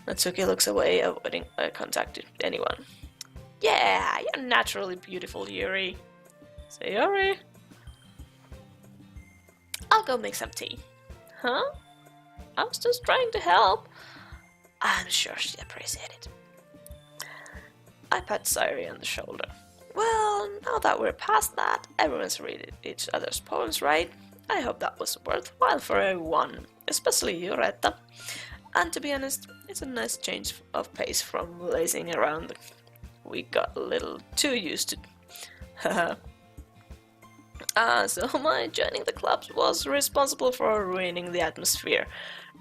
Natsuki looks away, avoiding eye contact with anyone. Yeah, you're naturally beautiful, Yuri. Sayori? I'll go make some tea. Huh? I was just trying to help. I'm sure she'd appreciate it. I pat Sayori on the shoulder. Well, now that we're past that, everyone's read each other's poems, right? I hope that was worthwhile for everyone, especially you, Reetta. And to be honest, it's a nice change of pace from lazing around. We got a little too used to. Haha. So my joining the club was responsible for ruining the atmosphere.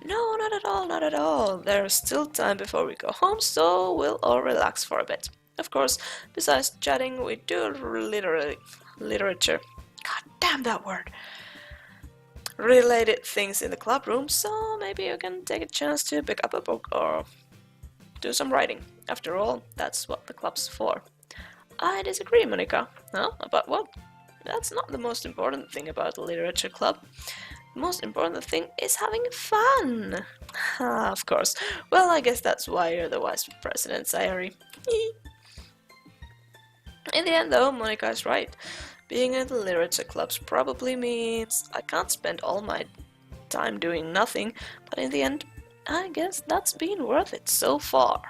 No, not at all, not at all. There's still time before we go home, so we'll all relax for a bit. Of course, besides chatting, we do literature. God damn that word. Related things in the club room, so maybe you can take a chance to pick up a book or do some writing. After all, that's what the club's for. I disagree, Monika. Huh? About what? That's not the most important thing about the literature club. The most important thing is having fun. Of course. Well, I guess that's why you're the vice president, Sayori. In the end, though, Monika is right. Being in the literature clubs probably means I can't spend all my time doing nothing, but in the end, I guess that's been worth it so far.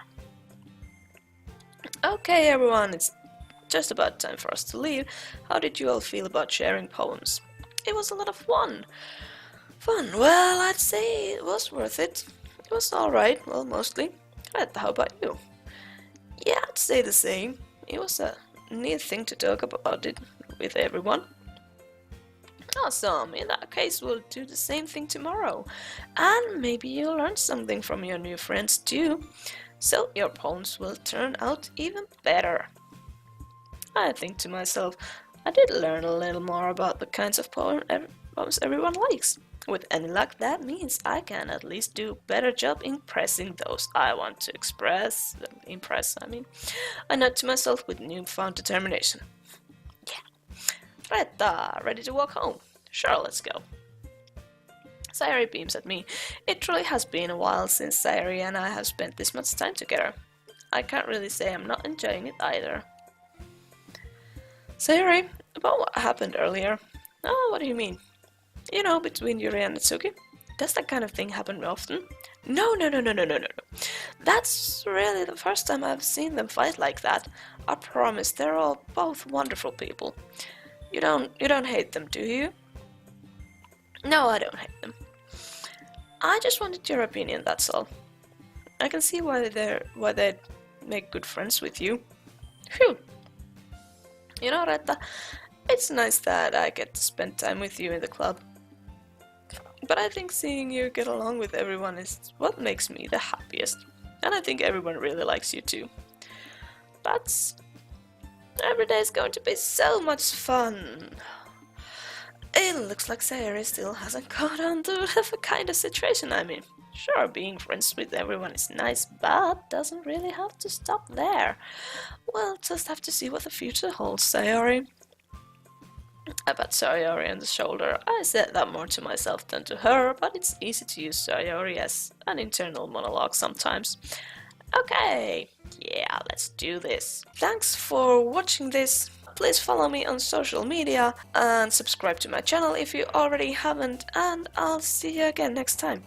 Okay, everyone, it's just about time for us to leave. How did you all feel about sharing poems? It was a lot of fun. Well, I'd say it was worth it. It was alright, well, mostly. How about you? Yeah, I'd say the same. It was a neat thing to talk about it with everyone. Awesome, in that case we'll do the same thing tomorrow. And maybe you'll learn something from your new friends too. So your poems will turn out even better. I think to myself, I did learn a little more about the kinds of poems everyone likes. With any luck, that means I can at least do a better job impressing those I want to impress. I nod to myself with newfound determination. Yeah. Reetta, ready to walk home? Sure, let's go. Sayori beams at me. It truly has been a while since Sayori and I have spent this much time together. I can't really say I'm not enjoying it either. Sayori, about what happened earlier. Oh, what do you mean? You know, between Yuri and Natsuki? Does that kind of thing happen often? No. That's really the first time I've seen them fight like that. I promise, they're all both wonderful people. You don't hate them, do you? No, I don't hate them. I just wanted your opinion, that's all. I can see why they'd make good friends with you. Phew. You know, Reetta, it's nice that I get to spend time with you in the club. But I think seeing you get along with everyone is what makes me the happiest. And I think everyone really likes you too. But every day is going to be so much fun. It looks like Sayori still hasn't caught on to the kind of situation I'm in. Sure, being friends with everyone is nice, but doesn't really have to stop there. We'll just have to see what the future holds, Sayori. I pat Sayori on the shoulder. I said that more to myself than to her, but it's easy to use Sayori as an internal monologue sometimes. Okay, yeah, let's do this. Thanks for watching this. Please follow me on social media and subscribe to my channel if you already haven't, and I'll see you again next time.